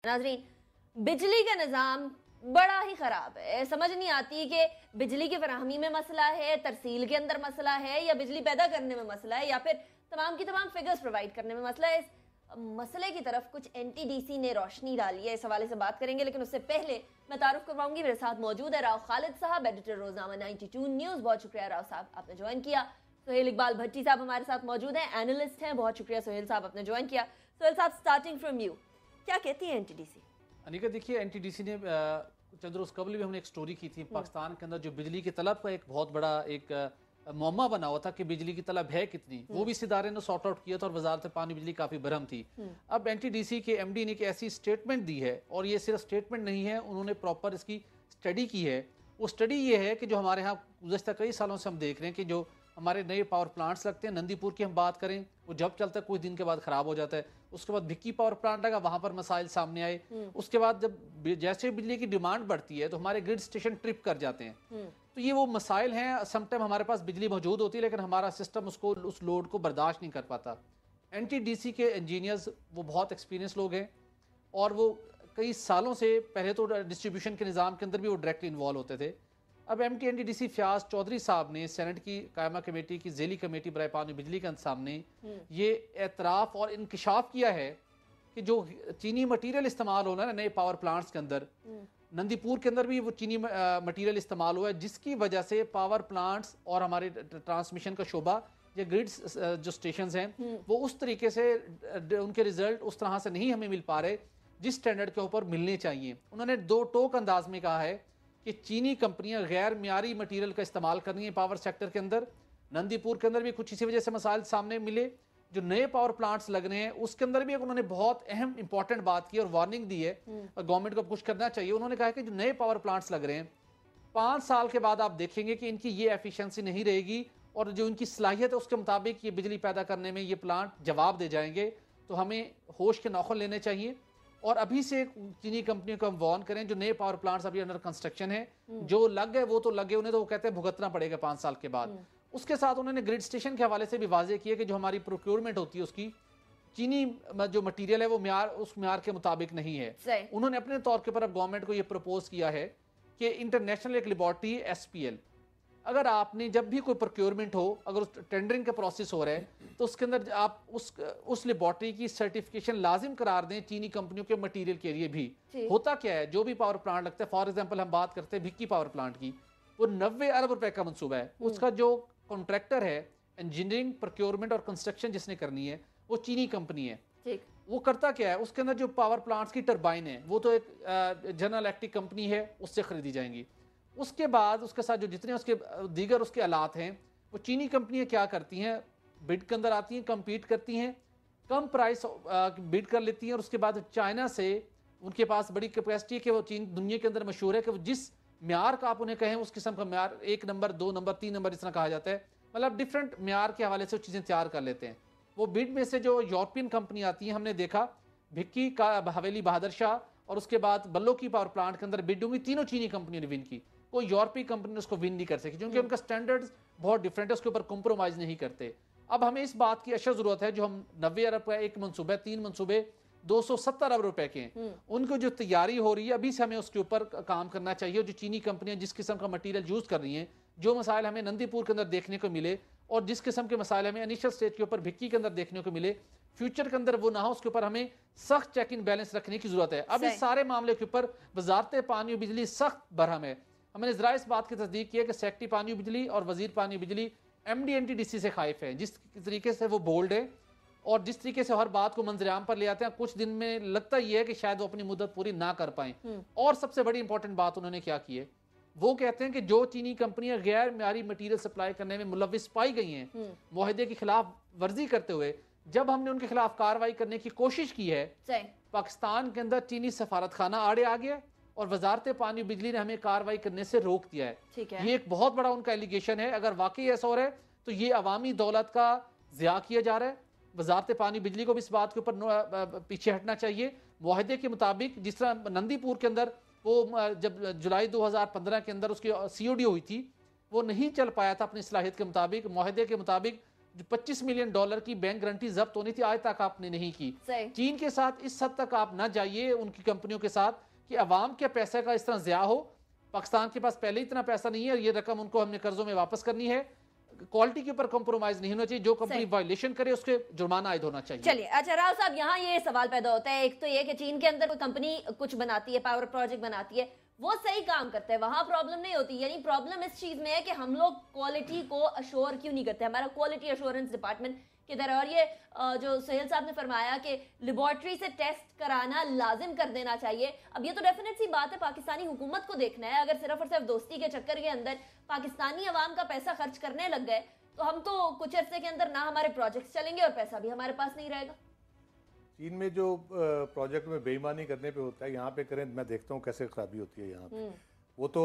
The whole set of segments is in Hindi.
नाज़रीन, बिजली का निज़ाम बड़ा ही ख़राब है। समझ नहीं आती कि बिजली की फराहमी में मसला है, तरसील के अंदर मसला है, या बिजली पैदा करने में मसला है, या फिर तमाम की तमाम फिगर्स प्रोवाइड करने में मसला है। इस मसले की तरफ कुछ एनटीडीसी ने रोशनी डाली है, इस हवाले से बात करेंगे। लेकिन उससे पहले मैं तारुफ करवाऊंगी, मेरे साथ मौजूद है राव खालिद साहब, एडिटर रोज़नामा 92 न्यूज़। बहुत शुक्रिया राव साहब, आपने ज्वाइन किया। सोहेल इकबाल भट्टी साहब हमारे साथ मौजूद हैं, एनालिस्ट हैं। बहुत शुक्रिया सोहेल साहब, आपने ज्वाइन किया। सोहेल साहब, स्टार्टिंग फ्रॉम यू, क्या कहती है एनटीडीसी? अनिका, देखिए, एनटीडीसी ने चंद रोज़ कबल भी हमने एक स्टोरी की थी। पाकिस्तान के अंदर जो बिजली की तलब का एक बहुत बड़ा एक मुअम्मा बना हुआ था कि बिजली की तलब है कितनी, वो भी इस इदारे ने सॉर्ट आउट किया था और वजारत पानी बिजली काफ़ी बरहम थी। अब एनटीडीसी के एमडी ने एक ऐसी स्टेटमेंट दी है, और ये सिर्फ स्टेटमेंट नहीं है, उन्होंने प्रॉपर इसकी स्टडी की है। वो स्टडी ये है कि जो हमारे यहाँ गुज़श्ता कई सालों से हम देख रहे हैं कि जो हमारे नए पावर प्लांट्स लगते हैं, नंदीपुर की हम बात करें, वो जब चलता है कुछ दिन के बाद ख़राब हो जाता है। उसके बाद भिक्की पावर प्लांट लगा, वहाँ पर मसाइल सामने आए। उसके बाद जब जैसे बिजली की डिमांड बढ़ती है तो हमारे ग्रिड स्टेशन ट्रिप कर जाते हैं। तो ये वो मसाइल हैं। समटाइम हमारे पास बिजली मौजूद होती है लेकिन हमारा सिस्टम उसको उस लोड को बर्दाश्त नहीं कर पाता। एनटीडीसी के इंजीनियर्स वो बहुत एक्सपीरियंस लोग हैं, और वो कई सालों से पहले तो डिस्ट्रीब्यूशन के निज़ाम के अंदर भी वो डायरेक्टली इन्वॉल्व होते थे। अब एनटीडीसी फयाज चौधरी साहब ने सेनेट की कायमा कमेटी की झेली कमेटी बराए पानी बिजली के सामने ये एतराफ़ और इंकशाफ किया है कि जो चीनी मटीरियल इस्तेमाल होना है नए पावर प्लांट्स के अंदर, नंदीपुर के अंदर भी वो चीनी मटीरियल इस्तेमाल हुआ है, जिसकी वजह से पावर प्लांट्स और हमारे ट्रांसमिशन का शोबा या ग्रिड जो स्टेशंस हैं वो उस तरीके से उनके रिजल्ट उस तरह से नहीं हमें मिल पा रहे जिस स्टैंडर्ड के ऊपर मिलने चाहिए। उन्होंने दो टोक अंदाज में कहा है कि चीनी कंपनियां गैर मियारी मटीरियल का इस्तेमाल कर रही हैं पावर सेक्टर के अंदर। नंदीपुर के अंदर भी कुछ इसी वजह से मसाइल सामने मिले। जो नए पावर प्लांट्स लग रहे हैं उसके अंदर भी उन्होंने बहुत अहम इंपॉर्टेंट बात की और वार्निंग दी है, गवर्नमेंट को कुछ करना चाहिए। उन्होंने कहा कि जो नए पावर प्लांट्स लग रहे हैं 5 साल के बाद आप देखेंगे कि इनकी ये एफिशिएंसी नहीं रहेगी, और जो इनकी सलाहियत है उसके मुताबिक ये बिजली पैदा करने में ये प्लांट जवाब दे जाएंगे। तो हमें होश के नौखन लेने चाहिए, और अभी से चीनी कंपनियों को हम वार्न करें। जो नए पावर प्लांट्स अभी अंडर कंस्ट्रक्शन है, जो लग गए वो तो लग गए, उन्हें तो वो कहते हैं भुगतना पड़ेगा 5 साल के बाद। उसके साथ उन्होंने ग्रिड स्टेशन के हवाले से भी वाजे किया कि जो हमारी प्रोक्योरमेंट होती है उसकी चीनी जो मटीरियल है वो उस म्यार के मुताबिक नहीं है। उन्होंने अपने तौर के ऊपर अब गवर्नमेंट को ये प्रपोज किया है कि इंटरनेशनल एक लेबॉर्ट्री SPL, अगर आपने जब भी कोई प्रोक्योरमेंट हो, अगर उस टेंडरिंग का प्रोसेस हो रहा है तो उसके अंदर आप उस लेबॉर्ट्री की सर्टिफिकेशन लाजिम करार दें चीनी कंपनियों के मटेरियल के लिए भी। होता क्या है, जो भी पावर प्लांट लगता है, फॉर एग्जांपल हम बात करते हैं भिक्की पावर प्लांट की, वो 90 अरब रुपए का मंसूबा है। उसका जो कॉन्ट्रैक्टर है, इंजीनियरिंग, प्रोक्योरमेंट और कंस्ट्रक्शन जिसने करनी है, वो चीनी कंपनी है। वो करता क्या है, उसके अंदर जो पावर प्लांट्स की टरबाइन है वो तो एक जनरल इलेक्ट्रिक कंपनी है, उससे खरीदी जाएंगी। उसके बाद उसके साथ जो जितने उसके दीगर उसके आलात हैं, वो चीनी कंपनियां क्या करती हैं, बिड के अंदर आती हैं, कम्पीट करती हैं, कम प्राइस बिड कर लेती हैं, और उसके बाद चाइना से उनके पास बड़ी कैपेसिटी है कि वो चीन दुनिया के अंदर मशहूर है कि वो जिस म्यार का आप उन्हें कहें उस किस्म का म्यार, 1 नंबर 2 नंबर 3 नंबर इस तरह कहा जाता है, मतलब डिफरेंट म्यार के हवाले से वो चीज़ें तैयार कर लेते हैं। वो बिड में से जो यूरोपियन कंपनी आती है, हमने देखा भिक्की का हवेली बहादुर शाह और उसके बाद बल्लो की पावर प्लांट के अंदर बिड हुई, तीनों चीनी कंपनियों ने विन की। कोई यूरोपीय कंपनी उसको विन नहीं कर सकी क्योंकि उनका स्टैंडर्ड्स बहुत डिफरेंट है, उसके ऊपर कॉम्प्रोमाइज नहीं करते। अब हमें इस बात की अशद जरूरत है, जो हम 90 अरब का एक मनसूबा, 3 मनसूबे 270 अरब रुपए के हैं, उनको जो तैयारी हो रही है अभी से हमें उसके ऊपर काम करना चाहिए। जो चीनी कंपनियां जिस किस्म का मटीरियल यूज कर रही हैं, जो मसाइल हमें नंदीपुर के अंदर देखने को मिले और जिस किस्म के मसाइल हमें इनिशियल स्टेज के ऊपर भिक्की के अंदर देखने को मिले, फ्यूचर के अंदर वो ना हो, उसके ऊपर हमें सख्त चेक इन बैलेंस रखने की जरूरत है। अब इस सारे मामले के ऊपर वजारत पानी और बिजली सख्त बरहम है। हमने जरा इस बात की तस्दीक की है कि सेक्रेटरी पानी बिजली और वजीर पानी बिजली MD एनटीडीसी से खाइफ है, जिस तरीके से वो बोल्ड है और जिस तरीके से हर बात को मंजरेआम पर ले आते हैं। कुछ दिन में लगता ही है कि शायद वो अपनी मुद्दत पूरी ना कर पाए। और सबसे बड़ी इंपॉर्टेंट बात उन्होंने क्या की है, वो कहते हैं कि जो चीनी कंपनियां गैर म्यारी मटीरियल सप्लाई करने में मुलविस पाई गई हैं, मुआहदे की खिलाफ वर्जी करते हुए, जब हमने उनके खिलाफ कार्रवाई करने की कोशिश की है, पाकिस्तान के अंदर चीनी सफारत खाना आड़े आ गया और वजारत पानी बिजली ने हमें कार्रवाई करने से रोक दिया है। ये एक बहुत बड़ा उनका एलिगेशन है। अगर वाकई ऐसा हो रहा है तो ये अवामी दौलत का ज़िया किया जा रहा है। वजारत पानी बिजली को भी इस बात के ऊपर पीछे हटना चाहिए। मुआहदे के मुताबिक जिस तरह नंदीपुर के अंदर वो जब जुलाई 2015 के अंदर उसकी COD हुई थी, वो नहीं चल पाया था अपनी सलाहियत के मुताबिक। मुआहदे के मुताबिक $25 मिलियन की बैंक गारंटी जब्त होनी थी, आज तक आपने नहीं की। चीन के साथ इस हद तक आप ना जाइए उनकी कंपनियों के साथ कि अवाम के पैसे का इस तरह ज़िया हो। पाकिस्तान के पास पहले इतना पैसा नहीं है और ये रकम उनको हमने कर्जों में वापस करनी है। क्वालिटी के ऊपर कॉम्प्रोमाइज नहीं होना चाहिए, जो कंपनी वायलेशन करे उसके जुर्माना आयद होना चाहिए। चलिए, अच्छा राव साहब, यहाँ ये सवाल पैदा होता है, एक तो ये कि चीन के अंदर कोई कंपनी कुछ बनाती है, पावर प्रोजेक्ट बनाती है, वो सही काम करते हैं, वहां प्रॉब्लम नहीं होती। यानी प्रॉब्लम इस चीज में है कि हम लोग क्वालिटी को अश्योर क्यों नहीं करते, हमारा क्वालिटी अश्योरेंस डिपार्टमेंट किधर है। और ये जो सुहेल साहब ने फरमाया कि लेबोरेटरी से टेस्ट कराना लाजिम कर देना चाहिए, अब ये तो डेफिनेट सी बात है, पाकिस्तानी हुकूमत को देखना है। अगर सिर्फ और सिर्फ दोस्ती के चक्कर के अंदर पाकिस्तानी अवाम का पैसा खर्च करने लग गए तो हम तो कुछ अरसे के अंदर ना हमारे प्रोजेक्ट्स चलेंगे और पैसा भी हमारे पास नहीं रहेगा। चीन में जो प्रोजेक्ट में बेईमानी करने पे होता है, यहाँ पे करें, मैं देखता हूँ कैसे खराबी होती है यहाँ पे। वो तो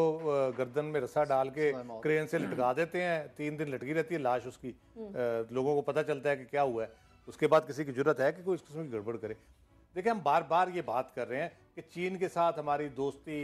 गर्दन में रस्सा डाल के क्रेन से लटका देते हैं, 3 दिन लटकी रहती है लाश उसकी, लोगों को पता चलता है कि क्या हुआ है। उसके बाद किसी की जरूरत है कि कोई इस किस्म की गड़बड़ करे। देखिए, हम बार बार ये बात कर रहे हैं कि चीन के साथ हमारी दोस्ती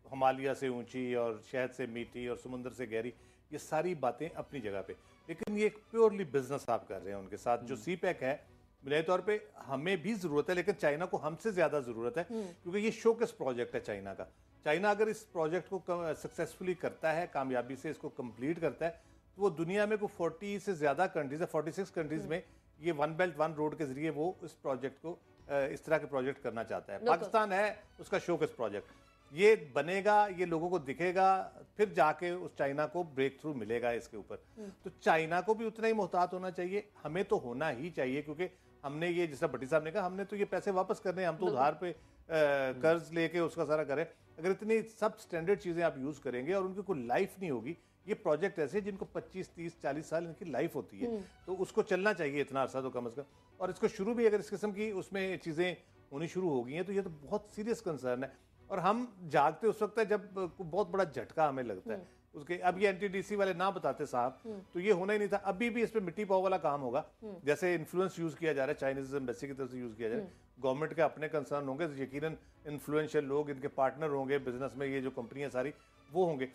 हिमालय से ऊंची और शहद से मीठी और समुद्र से गहरी, ये सारी बातें अपनी जगह पे, लेकिन ये एक प्योरली बिजनेस आप कर रहे हैं उनके साथ। जो CPEC है, मिले तौर पे हमें भी जरूरत है, लेकिन चाइना को हमसे ज्यादा जरूरत है, क्योंकि ये शोकेस प्रोजेक्ट है चाइना का। चाइना अगर इस प्रोजेक्ट को सक्सेसफुली करता है, कामयाबी से इसको कंप्लीट करता है, तो वो दुनिया में कोई 40 से ज्यादा कंट्रीज है, 46 कंट्रीज में ये वन बेल्ट वन रोड के जरिए वो इस प्रोजेक्ट को, इस तरह के प्रोजेक्ट करना चाहता है। पाकिस्तान है उसका शोकेस प्रोजेक्ट, ये बनेगा, ये लोगों को दिखेगा, फिर जाके उस चाइना को ब्रेक थ्रू मिलेगा इसके ऊपर। तो चाइना को भी उतना ही मोहतात होना चाहिए, हमें तो होना ही चाहिए, क्योंकि हमने ये, जैसा भट्टी साहब ने कहा, हमने तो ये पैसे वापस करने हैं, हम तो उधार पे कर्ज लेके उसका सारा करें। अगर इतनी सब स्टैंडर्ड चीजें आप यूज करेंगे और उनकी कोई लाइफ नहीं होगी, ये प्रोजेक्ट ऐसे जिनको 25, 30, 40 साल इनकी लाइफ होती है, तो उसको चलना चाहिए इतना अरसा तो कम अज कम। और इसको शुरू भी अगर इस किस्म की उसमें चीजें होनी शुरू हो गई हैं, तो ये तो बहुत सीरियस कंसर्न है। और हम जागते उस वक्त है जब बहुत बड़ा झटका हमें लगता है उसके। अब ये NTDC वाले ना बताते साहब, तो ये होना ही नहीं था। अभी भी इस पे मिट्टी पाव वाला काम होगा, जैसे इन्फ्लुएंस यूज किया जा रहा है, चाइनीज एम्बेसी की तरफ से यूज किया जा रहा है। गवर्नमेंट के अपने कंसर्न होंगे, यकीनन इन्फ्लुएंशियल लोग, इनके पार्टनर होंगे बिजनेस में, ये जो कंपनियां सारी वो होंगे।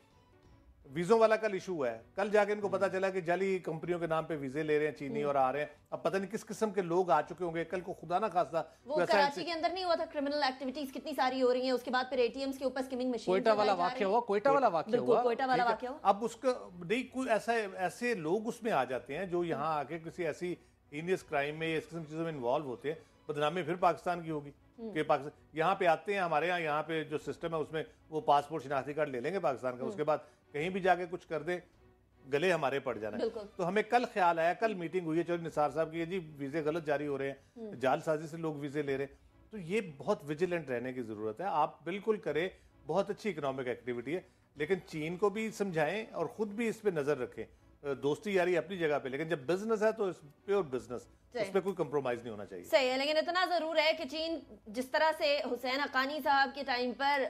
वीजों वाला कल इशू हुआ है, कल जाके इनको पता चला कि जाली कंपनियों के नाम पे वीजे ले रहे हैं चीनी और आ रहे हैं। अब पता नहीं किस किस्म के लोग आ चुके होंगे, कल को खुदा ना खास्ता वो कराची के अंदर नहीं हुआ था, क्रिमिनल एक्टिविटीज कितनी सारी हो रही हैं, उसके बाद फिर ATMs के ऊपर स्किमिंग मशीन, कोयटा वाला वाकया हुआ, कोयटा वाला वाकया हुआ, कोयटा वाला वाकया हुआ। अब उसका नहीं, कोई ऐसे लोग उसमें आ जाते हैं जो यहाँ आके किसी ऐसी हीनियस क्राइम में, इस किस्म चीजों में इन्वॉल्व होते हैं, बदनामी फिर पाकिस्तान की होगी कि पाकिस्तान यहाँ पे आते हैं, हमारे यहाँ पे जो सिस्टम है उसमें वो पासपोर्ट शिनाख्ती कार्ड ले लेंगे पाकिस्तान का, उसके बाद कहीं भी जाके कुछ कर दे, गले हमारे पड़ जाना है। तो हमें कल ख्याल आया, कल मीटिंग हुई है चलो निसार साहब की, जी वीजे गलत जारी हो रहे हैं, जालसाजी से लोग वीजे ले रहे हैं, तो ये बहुत विजिलेंट रहने की जरूरत है। आप बिल्कुल करें, बहुत अच्छी इकोनॉमिक एक्टिविटी है, लेकिन चीन को भी समझाएं और खुद भी इस पे नजर रखें। दोस्ती यारी अपनी जगह पे, लेकिन जब बिजनेस है तो प्योर बिजनेस, उस पर कोई कंप्रोमाइज नहीं होना चाहिए। सही है, लेकिन इतना जरूर है कि चीन जिस तरह से हुसैन हक्कानी साहब के टाइम पर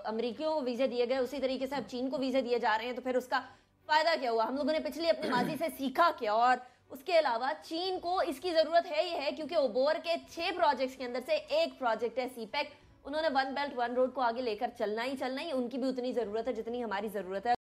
अमेरिकियों को वीजे दिए गए, उसी तरीके से अब चीन को वीजे दिए जा रहे हैं, तो फिर उसका फायदा क्या हुआ? हम लोगों ने पिछली अपनी माजी से सीखा क्या? और उसके अलावा चीन को इसकी जरूरत है ही है, क्योंकि ओबोर के 6 प्रोजेक्ट्स के अंदर से एक प्रोजेक्ट है CPEC। उन्होंने वन बेल्ट वन रोड को आगे लेकर चलना ही, उनकी भी उतनी जरूरत है जितनी हमारी जरूरत है।